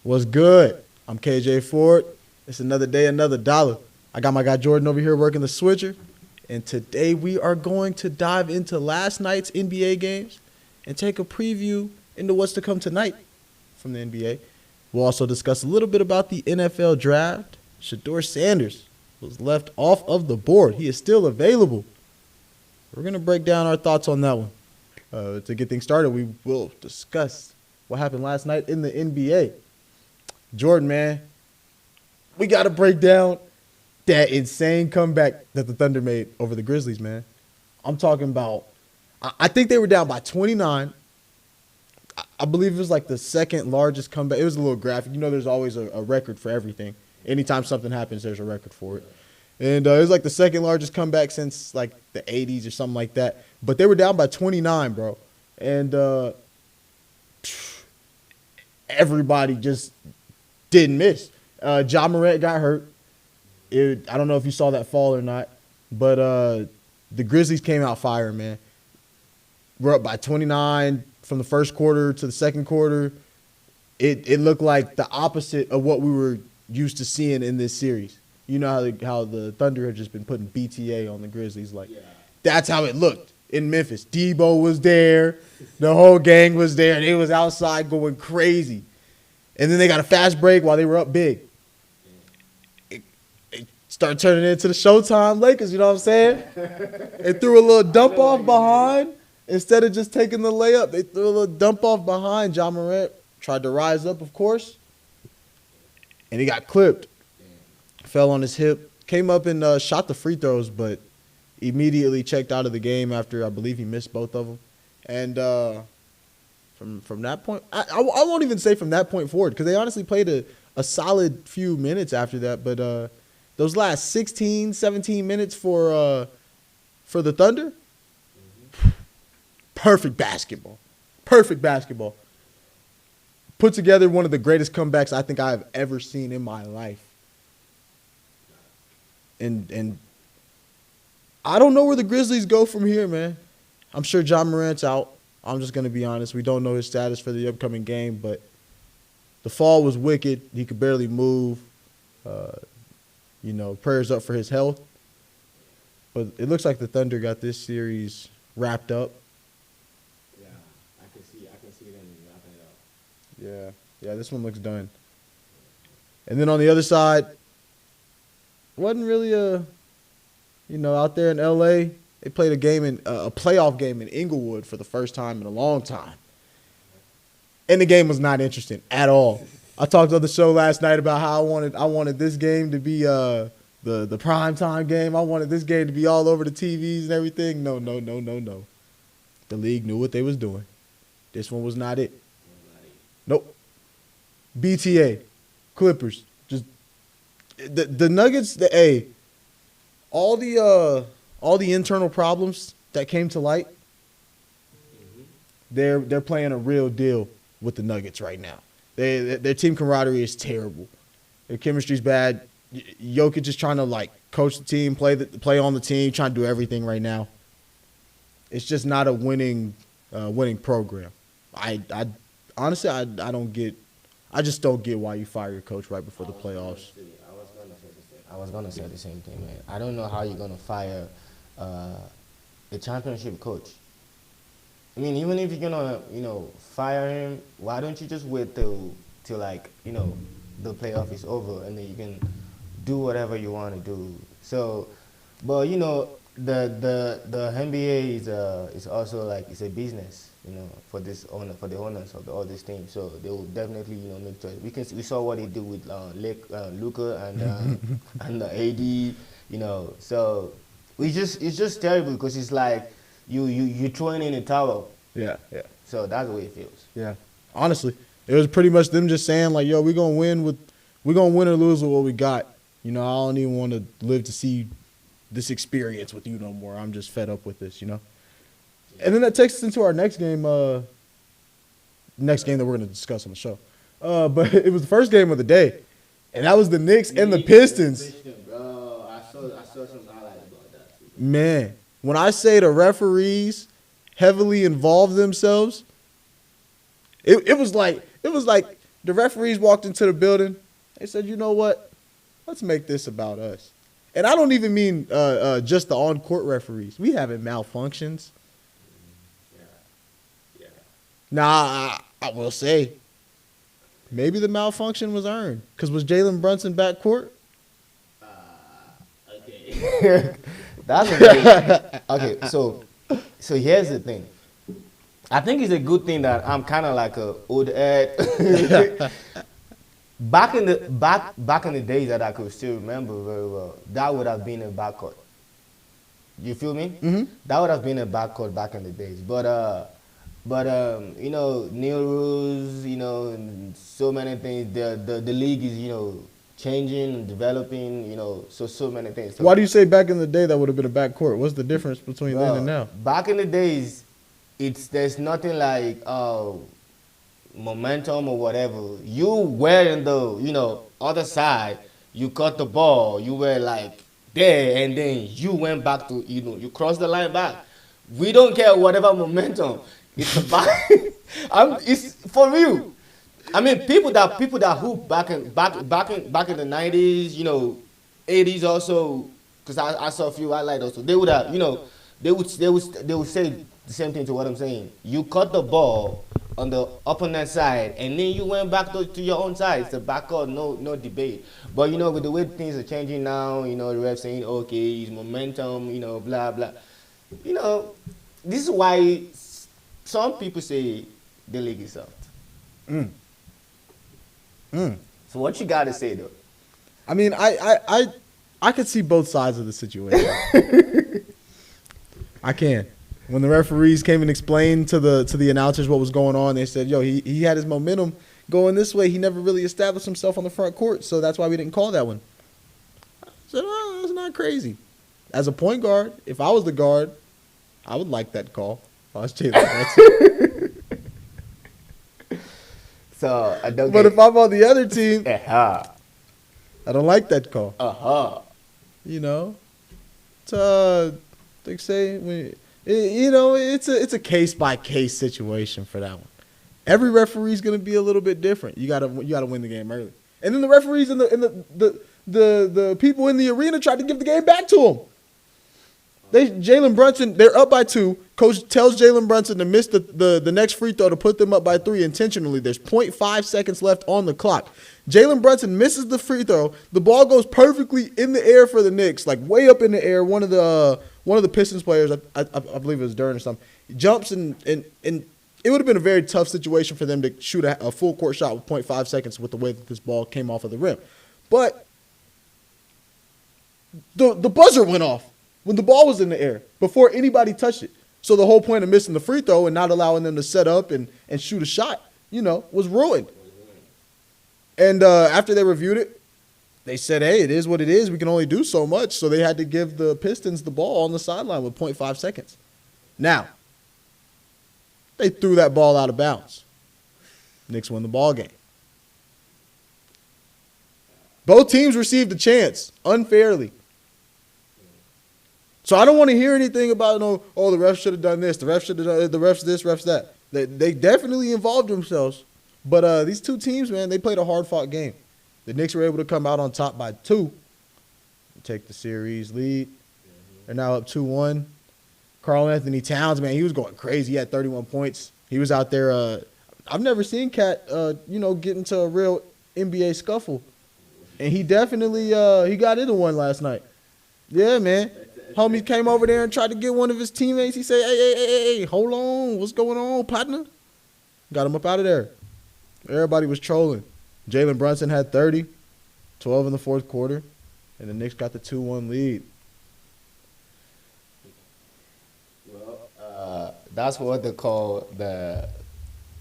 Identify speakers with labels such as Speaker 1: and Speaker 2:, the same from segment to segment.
Speaker 1: What's good? I'm KJ Ford. It's another day, another dollar. I got my guy Jordan over here working the switcher. And today we are going to dive into last night's NBA games and take a preview into what's to come tonight from the NBA. We'll also discuss a little bit about the NFL draft. Shedeur Sanders was left off of the board. He is still available. We're going to break down our thoughts on that one. To get things started, we will discuss what happened last night in the NBA. Jordan, man, we got to break down that insane comeback that the Thunder made over the Grizzlies, man. I'm talking about, I think they were down by 29. I believe it was like the second largest comeback. It was a little graphic. You know, there's always a record for everything. Anytime something happens, there's a record for it. And it was like the second largest comeback since like the 80s or something like that. But they were down by 29, bro. And everybody just didn't miss. Ja Morant got hurt. I don't know if you saw that fall or not. But the Grizzlies came out firing, man. We're up by 29 from the first quarter to the second quarter. It looked like the opposite of what we were used to seeing in this series. You know how the Thunder had just been putting BTA on the Grizzlies. That's how it looked in Memphis. Debo was there. The whole gang was there. They was outside going crazy. And then they got a fast break while they were up big. It started turning into the Showtime Lakers, you know what I'm saying? They threw a little dump off behind. Instead of just taking the layup, they threw a little dump off behind. Ja Morant tried to rise up, of course. And he got clipped. Fell on his hip. Came up and shot the free throws, but immediately checked out of the game after I believe he missed both of them. And from that point, I won't even say from that point forward because they honestly played a solid few minutes after that. But those last 16, 17 minutes for the Thunder, perfect basketball. Perfect basketball. Put together one of the greatest comebacks I think I have ever seen in my life. And I don't know where the Grizzlies go from here, man. I'm sure Ja Morant's out. I'm just going to be honest. We don't know his status for the upcoming game, but the fall was wicked. He could barely move. Prayers up for his health. But it looks like the Thunder got this series wrapped up.
Speaker 2: Yeah, I can see them wrapping it up.
Speaker 1: Yeah, this one looks done. And then on the other side, wasn't really out there in L.A., they played a playoff game in Inglewood for the first time in a long time. And the game was not interesting at all. I talked on the show last night about how I wanted this game to be the primetime game. I wanted this game to be all over the TVs and everything. No. The league knew what they was doing. This one was not it. Nope. BTA, Clippers, just the Nuggets. All the internal problems that came to light. They're playing a real deal with the Nuggets right now. Their team camaraderie is terrible. Their chemistry's bad. Jokic is trying to coach the team, play on the team, trying to do everything right now. It's just not a winning program. I honestly don't get. I just don't get why you fire your coach right before the playoffs.
Speaker 2: I was gonna say the same thing, man. I don't know how you're gonna fire a championship coach. I mean, even if you're gonna, fire him, why don't you just wait till the playoff is over and then you can do whatever you want to do. So, but the NBA is also it's a business, for the owners of all these teams. So they will definitely make choice. We saw what they did with Luka and the AD, So it's just terrible because it's like you throwing in a towel.
Speaker 1: Yeah.
Speaker 2: So that's the way it feels.
Speaker 1: Yeah, honestly, it was pretty much them just saying yo, we're gonna win or lose with what we got. I don't even want to live to see this experience with you no more. I'm just fed up with this, And then that takes us into our next game that we're going to discuss on the show. But it was the first game of the day, and that was the Knicks and the Pistons.
Speaker 2: Bro, I saw some highlights about that too.
Speaker 1: Man, when I say the referees heavily involved themselves, it was like The referees walked into the building. They said, you know what? Let's make this about us. And I don't even mean just the on-court referees. We having malfunctions.
Speaker 3: Yeah.
Speaker 1: Now, I will say, maybe the malfunction was earned. Because was Jalen Brunson backcourt?
Speaker 3: Okay.
Speaker 2: That's a very, okay. So here's the thing. I think it's a good thing that I'm kind of like a old head. back in the days that I could still remember very well, that would have been a backcourt. You feel me?
Speaker 1: Mm-hmm.
Speaker 2: That would have been a backcourt back in the days. But you know, new rules, you know, and so many things. The league is, you know, changing and developing, you know, so many things. So,
Speaker 1: Why do you say back in the day that would have been a backcourt? What's the difference between then
Speaker 2: well,
Speaker 1: and now?
Speaker 2: back in the days, there's nothing like momentum or whatever. You were in the, you know, other side. You caught the ball. You were like there, and then you went back to, you know, you crossed the line back. We don't care whatever momentum. It's about. It's for real. I mean, people that hoop back in the 90s, you know, 80s also, because I saw a few highlights also. They would have, you know, they would say the same thing to what I'm saying. You caught the ball on the opponent side, and then you went back to your own side. It's a backcourt, no debate. But you know, with the way things are changing now, you know, the ref saying, okay, it's momentum, you know, blah blah. You know, this is why some people say the league is soft. So what you got to say though?
Speaker 1: I mean, I could see both sides of the situation. I can. When the referees came and explained to the announcers what was going on, they said, yo, he had his momentum going this way. He never really established himself on the front court, so that's why we didn't call that one. I said, oh, that's not crazy. As a point guard, if I was the guard, I would like that call. If I was Jalen Brunson.
Speaker 2: So I don't.
Speaker 1: But if I'm on the other team,
Speaker 2: I
Speaker 1: I don't like that call. You know, they say you know, it's a case by case situation for that one. Every referee's gonna be a little bit different. You gotta win the game early. And then the referees and the people in the arena tried to give the game back to him. Jalen Brunson, they're up by 2. Coach tells Jalen Brunson to miss the next free throw to put them up by 3 intentionally. There's 0.5 seconds left on the clock. Jalen Brunson misses the free throw. The ball goes perfectly in the air for the Knicks, like way up in the air. One of the Pistons players, I believe it was Durant or something, jumps and it would have been a very tough situation for them to shoot a full court shot with 0.5 seconds with the way that this ball came off of the rim. But the buzzer went off when the ball was in the air before anybody touched it. So the whole point of missing the free throw and not allowing them to set up and shoot a shot, you know, was ruined. And after they reviewed it, they said, hey, it is what it is. We can only do so much. So they had to give the Pistons the ball on the sideline with 0.5 seconds. Now, they threw that ball out of bounds. Knicks win the ball game. Both teams received a chance unfairly. So I don't want to hear anything about, the refs should have done this, the refs should have done the refs this, refs that. They definitely involved themselves. But these two teams, man, they played a hard-fought game. The Knicks were able to come out on top by 2 and take the series lead. They're now up 2-1. Karl-Anthony Towns, man, he was going crazy. He had 31 points. He was out there. I've never seen Cat, get into a real NBA scuffle. And he definitely he got into one last night. Yeah, man. Homie came over there and tried to get one of his teammates. He said, hey, hold on. What's going on, partner? Got him up out of there. Everybody was trolling. Jalen Brunson had 30, 12 in the fourth quarter, and the Knicks got the 2-1 lead.
Speaker 2: Well, that's what they call the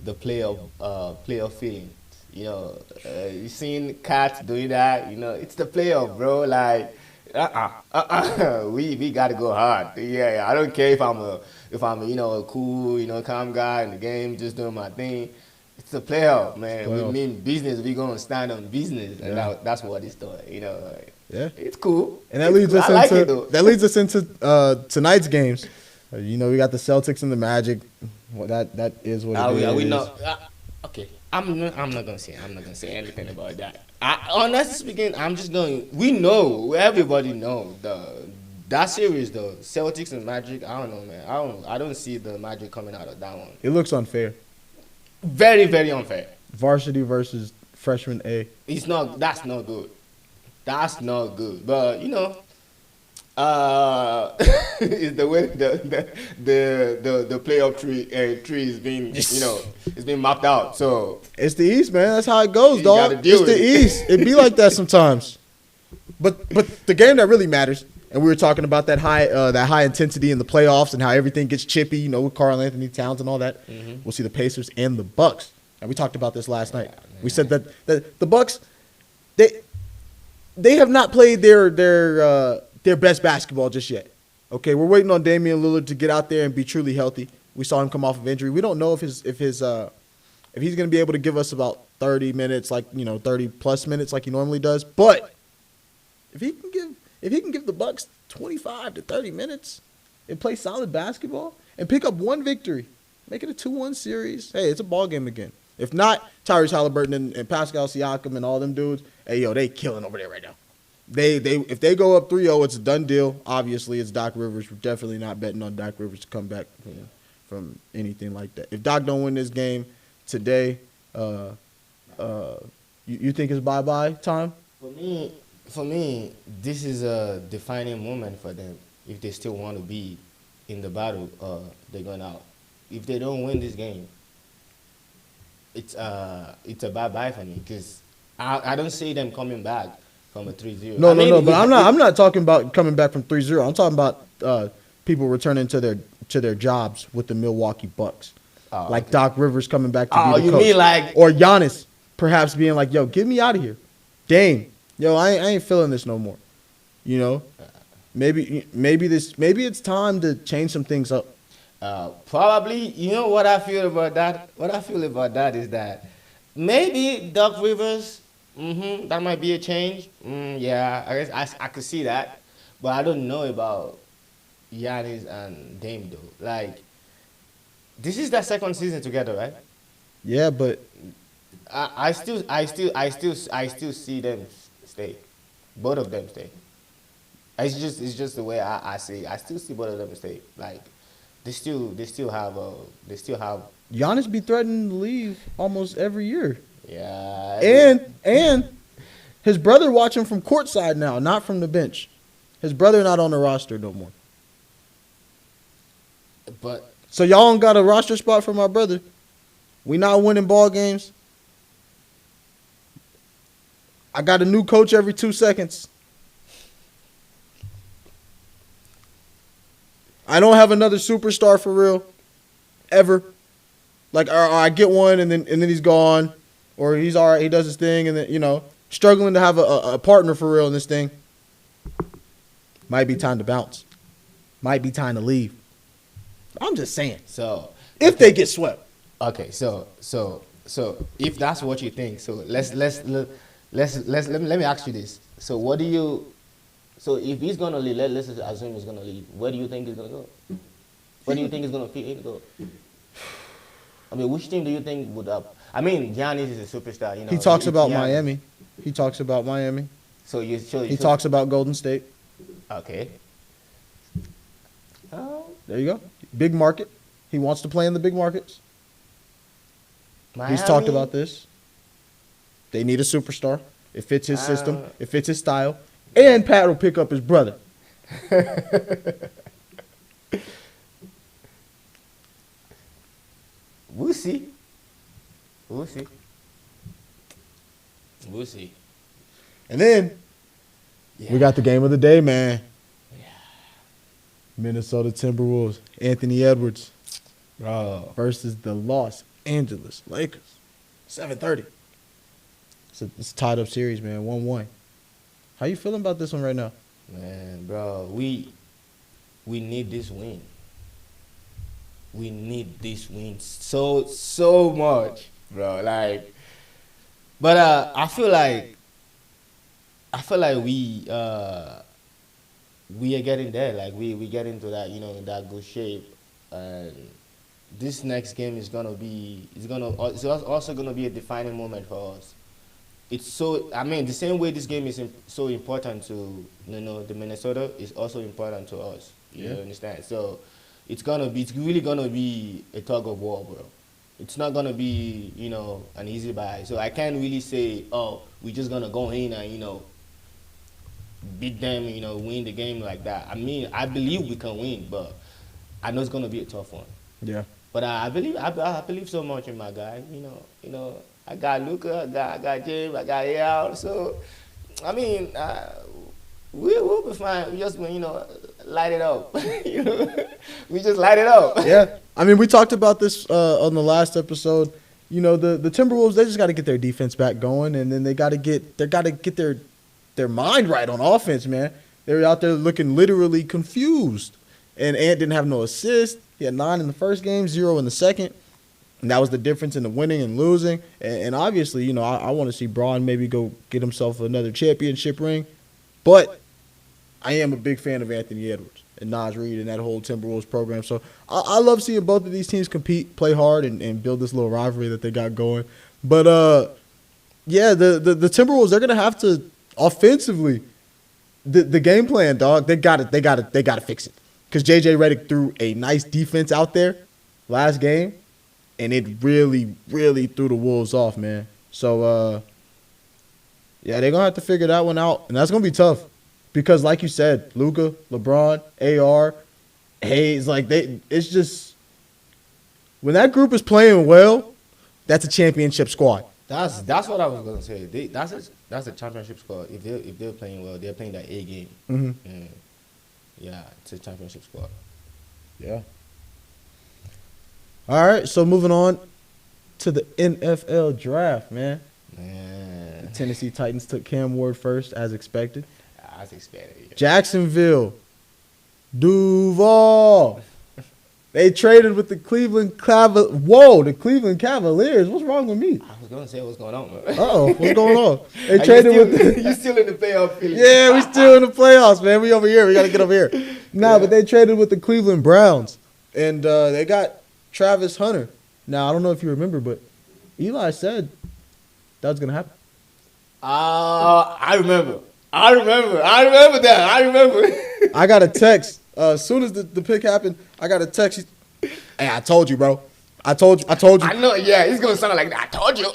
Speaker 2: playoff feeling. You know, you seen Cat doing that. You know, it's the playoff, bro. Like, we gotta go hard. Yeah, I don't care if I'm a cool, calm guy in the game, just doing my thing. It's a playoff, man.
Speaker 1: Playoff.
Speaker 2: We mean business. We gonna stand on business, and that's what it's doing.
Speaker 1: Yeah,
Speaker 2: it's cool.
Speaker 1: And that leads us into tonight's games. We got the Celtics and the Magic. Well, that is what it is.
Speaker 2: We not okay. I'm not gonna say. I'm not gonna say anything about that. Honestly speaking, I'm just going. We know. Everybody know that series though. Celtics and Magic. I don't know, man. I don't see the Magic coming out of that one.
Speaker 1: It looks unfair.
Speaker 2: Very, very unfair.
Speaker 1: Varsity versus freshman A.
Speaker 2: It's not. That's not good. That's not good. But is the way the playoff tree is being is being mapped out. So
Speaker 1: It's the East, man. That's how it goes,
Speaker 2: You
Speaker 1: dog.
Speaker 2: gotta deal
Speaker 1: It's the
Speaker 2: with it.
Speaker 1: East. It be like that sometimes. But the game that really matters, and we were talking about that high intensity in the playoffs and how everything gets chippy, with Karl Anthony Towns and all that.
Speaker 2: Mm-hmm.
Speaker 1: We'll see the Pacers and the Bucks. And we talked about this last night.
Speaker 2: man.
Speaker 1: We said that the Bucks, they have not played their best basketball just yet. Okay, we're waiting on Damian Lillard to get out there and be truly healthy. We saw him come off of injury. We don't know if he's going to be able to give us about 30 minutes, 30 plus minutes like he normally does. But if he can give the Bucks 25 to 30 minutes and play solid basketball and pick up one victory, make it a 2-1 series, hey, it's a ball game again. If not, Tyrese Halliburton and Pascal Siakam and all them dudes, hey, they killing over there right now. If they go up 3-0, it's a done deal. Obviously, it's Doc Rivers. We're definitely not betting on Doc Rivers to come back from anything like that. If Doc don't win this game today, you think it's bye-bye time?
Speaker 2: For me, this is a defining moment for them. If they still want to be in the battle, they're going out. If they don't win this game, it's a bye-bye for me because I don't see them coming back from a 3-0.
Speaker 1: No. But I'm not talking about coming back from 3-0. I'm talking about people returning to their jobs with the Milwaukee Bucks, like okay. Doc Rivers coming back to be the coach.
Speaker 2: You mean like
Speaker 1: or Giannis perhaps being like, "Yo, get me out of here, Dame. Yo, I ain't feeling this no more." Maybe it's time to change some things up.
Speaker 2: Probably, what I feel about that? What I feel about that is that maybe Doc Rivers, that might be a change. Yeah, I guess I could see that. But I don't know about Giannis and Dame, though. Like, this is their second season together, right?
Speaker 1: Yeah, but
Speaker 2: I still see them stay. Both of them stay. It's just the way I see it. I still see both of them stay. Like, they still have
Speaker 1: Giannis be threatening to leave almost every year.
Speaker 2: Yeah.
Speaker 1: And his brother watching from courtside now, not from the bench. His brother not on the roster no more.
Speaker 2: But
Speaker 1: so y'all don't got a roster spot for my brother. We not winning ball games. I got a new coach every 2 seconds. I don't have another superstar for real, ever. Like, or I get one and then he's gone, or he's all right, he does his thing, and then struggling to have a partner for real in this thing. Might be time to bounce. Might be time to leave. I'm just saying.
Speaker 2: So
Speaker 1: if they get swept.
Speaker 2: Okay, so if that's what you think, so let me ask you this. So what do you? So if he's gonna leave, let's just assume he's gonna leave. Where do you think he's gonna go? Where do you think he's gonna fit in go? I mean, which team do you think would up? I mean, Giannis is a superstar.
Speaker 1: He talks about Miami. He talks about Miami.
Speaker 2: So he
Speaker 1: talks about Golden State.
Speaker 2: Okay.
Speaker 1: There you go. Big market. He wants to play in the big markets.
Speaker 2: Miami?
Speaker 1: He's talked about this. They need a superstar. It fits his system. It fits his style. And Pat will pick up his brother.
Speaker 2: We'll see.
Speaker 1: And then we got the game of the day, man.
Speaker 2: Yeah.
Speaker 1: Minnesota Timberwolves. Anthony Edwards.
Speaker 2: Bro.
Speaker 1: Versus the Los Angeles Lakers. 7:30. It's a tied up series, man. 1-1. How you feeling about this one right now?
Speaker 2: Man, bro, we need this win. We need this win so much, bro. Like, but I feel like we are getting there. Like we get into that, in that good shape, and this next game is gonna be it's also gonna be a defining moment for us. It's so I mean the same way this game is so important to the Minnesota is also important to us. You understand? So it's really gonna be a tug of war, bro. It's not gonna be an easy buy. So I can't really say, oh, we're just gonna go in and beat them, win the game like that. I mean, I believe we can win, but I know it's gonna be a tough one.
Speaker 1: Yeah.
Speaker 2: But I believe so much in my guy. I got Luka, I got James, I got Al. So I mean, we'll be fine. We just light it up. We just light it up.
Speaker 1: Yeah. I mean, we talked about this on the last episode. The Timberwolves, they just got to get their defense back going, and then they got to get their mind right on offense, man. They were out there looking literally confused. And Ant didn't have no assist. He had 9 in the first game, 0 in the second. And that was the difference in the winning and losing. And obviously, I want to see Braun maybe go get himself another championship ring. But I am a big fan of Anthony Edwards and Naz Reid and that whole Timberwolves program. So I love seeing both of these teams compete, play hard, and build this little rivalry that they got going. But, yeah, the Timberwolves, they're going to have to offensively, the game plan, dog, they got to fix it. Because J.J. Redick threw a nice defense out there last game, and it really, really threw the Wolves off, man. So, yeah, they're going to have to figure that one out, and that's going to be tough. Because, like you said, Luka, LeBron, AR, Hayes, it's just – when that group is playing well, that's a championship squad.
Speaker 2: That's what I was gonna say. That's a championship squad. If they're playing well, they're playing that A game.
Speaker 1: Mm-hmm.
Speaker 2: Yeah, it's a championship squad.
Speaker 1: Yeah. All right, so moving on to the NFL draft, man.
Speaker 2: Man.
Speaker 1: The Tennessee Titans took Cam Ward first, as expected.
Speaker 2: As expected. Yeah.
Speaker 1: Jacksonville, Duval. They traded with the Cleveland Cavaliers. What's wrong with me?
Speaker 2: I was gonna say what's going on, man.
Speaker 1: Uh-oh, what's going on? They traded
Speaker 2: You still in the playoff feeling?
Speaker 1: Yeah, we still in the playoffs, man. We over here. We got to get over here. Nah, but they traded with the Cleveland Browns, and they got Travis Hunter. Now, I don't know if you remember, but Eli said that was going to happen.
Speaker 2: I remember that. I remember.
Speaker 1: I got a text. As soon as the pick happened, I got a text. Hey, I told you, bro. I told you.
Speaker 2: I know, yeah. It's going to sound like that. I told you.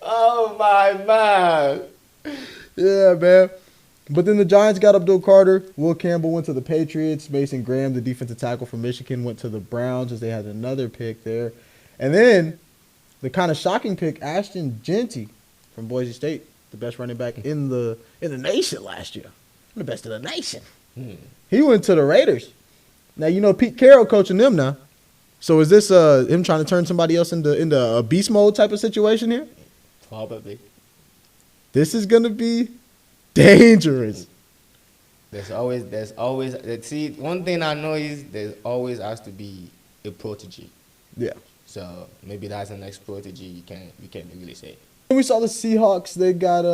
Speaker 2: Oh, my man.
Speaker 1: Yeah, man. But then the Giants got Abdul Carter. Will Campbell went to the Patriots. Mason Graham, the defensive tackle from Michigan, went to the Browns as they had another pick there. And then the kind of shocking pick, Ashton Jeanty from Boise State, the best running back in the nation last year. The best in the nation. He went to the Raiders. Now, Pete Carroll coaching them now. So is this him trying to turn somebody else into a beast mode type of situation here?
Speaker 2: Probably.
Speaker 1: This is going to be dangerous.
Speaker 2: There's always. See, one thing I know is there always has to be a protege.
Speaker 1: Yeah.
Speaker 2: So maybe that's the next protege. You can't really say.
Speaker 1: We saw the Seahawks. They got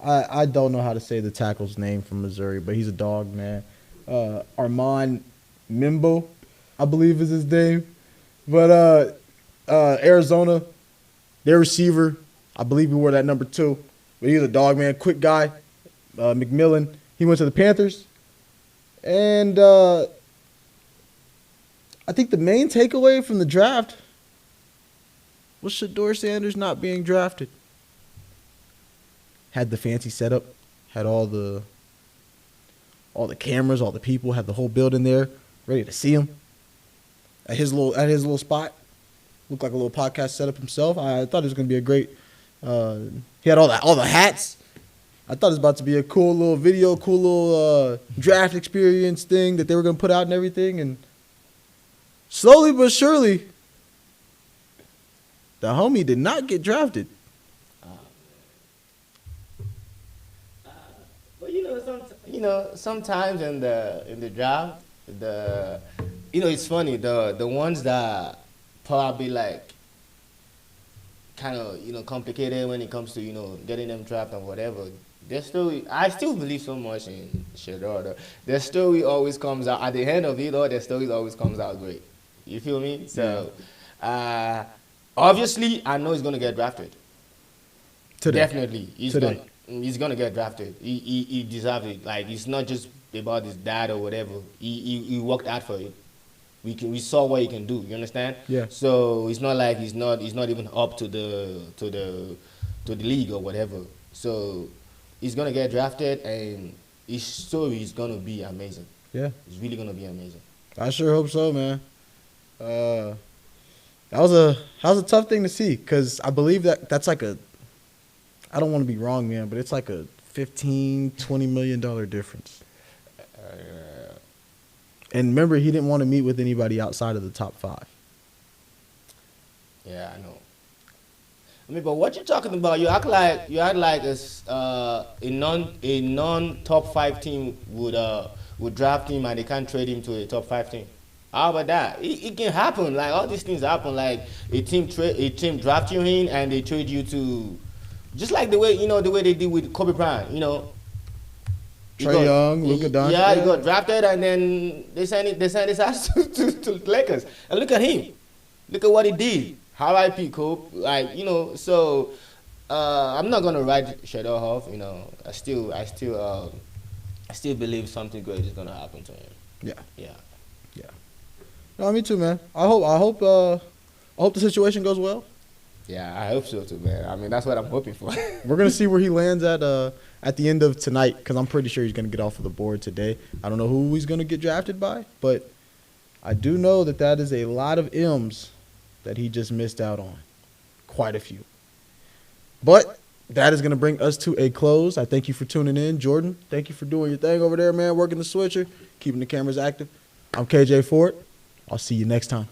Speaker 1: I don't know how to say the tackle's name from Missouri, but he's a dog, man. Armand Mimbo, I believe is his name. But Arizona, their receiver, I believe he wore that number 2. But he's a dog, man. Quick guy. McMillan, he went to the Panthers. And I think the main takeaway from the draft was Shedeur Sanders not being drafted. Had the fancy setup, had all the cameras, all the people, had the whole building there, ready to see him. At his little spot, looked like a little podcast setup himself. I thought it was gonna be a great. He had all the hats. I thought it was about to be a cool little video, cool little draft experience thing that they were gonna put out and everything. And slowly but surely, the homie did not get drafted.
Speaker 2: But sometimes in the draft, it's funny. The ones that probably like kind of complicated when it comes to getting them drafted and whatever. Their story, I still believe so much in Shador. Though. Their story always comes out at the end of it. All their stories always comes out great. You feel me? So, uh, obviously, I know he's gonna get drafted.
Speaker 1: Today.
Speaker 2: Definitely,
Speaker 1: Today.
Speaker 2: he's gonna get drafted. He deserves it. Like it's not just about his dad or whatever. He worked hard for it. We saw what he can do. You understand?
Speaker 1: Yeah.
Speaker 2: So it's not like he's not even up to the league or whatever. So he's gonna get drafted, and his story is gonna be amazing.
Speaker 1: Yeah.
Speaker 2: It's really gonna be amazing.
Speaker 1: I sure hope so, man. That was a tough thing to see because I believe that's like a, I don't want to be wrong, man, but it's like a $15-20 million difference. And remember, he didn't want to meet with anybody outside of the top 5.
Speaker 2: Yeah, I know. I mean, but what you talking about? You act like a non top 5 team would draft him and they can't trade him to a top 5 team. How about that? It can happen. Like all these things happen. Like a team draft you in and they trade you to, just like the way they did with Kobe Bryant.
Speaker 1: Trae Young, Luka Doncic.
Speaker 2: Yeah, he got drafted and then they signed his ass to the Lakers. And look at him. Look at what he did. R.I.P. Kobe. Like, so I'm not gonna write Shador off. I still believe something great is gonna happen to him.
Speaker 1: Yeah.
Speaker 2: Yeah.
Speaker 1: Yeah. No, me too, man. I hope the situation goes well.
Speaker 2: Yeah, I hope so too, man. I mean, that's what I'm hoping for.
Speaker 1: We're gonna see where he lands at the end of tonight because I'm pretty sure he's gonna get off of the board today. I don't know who he's gonna get drafted by, but I do know that is a lot of M's that he just missed out on. Quite a few. But that is going to bring us to a close. I thank you for tuning in. Jordan, thank you for doing your thing over there, man, working the switcher, keeping the cameras active. I'm KJ Ford. I'll see you next time.